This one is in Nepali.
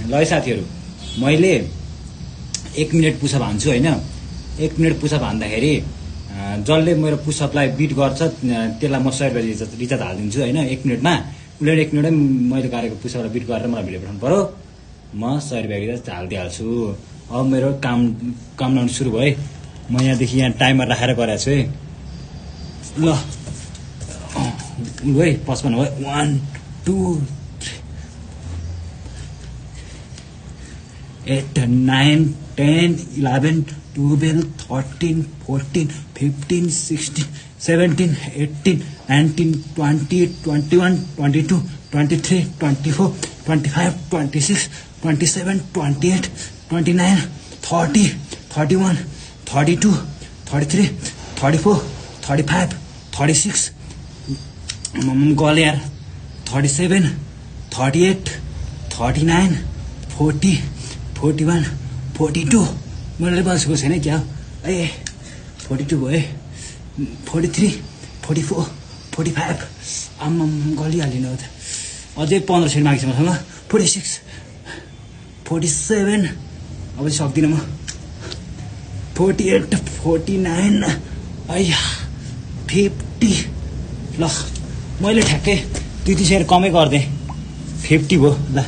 ल है साथीहरू, मैले 1 मिनट पुसअप हान्छु होइन। 1 मिनट पुसअप हान्दाखेरि जसले मेरो पुसअपलाई बिट गर्छ त्यसलाई म 100 रुपियाँ रिचार्ज हालिदिन्छु होइन। 1 मिनटमा उसले 1 मिनटमै मैले गरेको पुसअपलाई बिट गरेर मलाई भिडियो पठाउनु पऱ्यो, म 100 रुपियाँ रिचार्ज हालिदिइहाल्छु। अब मेरो काम लाउनु सुरु भयो है। म यहाँदेखि यहाँ टाइमर राखेर गरेको छु है। ल है 55 भयो। 1 2 8 9 10 11 12 13 14 15 16 17 18 19 20 21 22 23 24 25 26 27 28 29 30 31 32 33 34 35 36 गल यार 37 38 39 40 41 42 मैले बसेको छैन क्या ए 42 भयो। 43 44 45 आम्म गलिहालिनु त। अझै 15 सेकेन्ड बाँकी छ मसँग। 46 47 अब चाहिँ सक्दिनँ म। 48 49 आइया 50 ल मैले ठ्याक्कै 2-3 सेकेन्ड कमै गरिदिएँ। 50 भयो ल।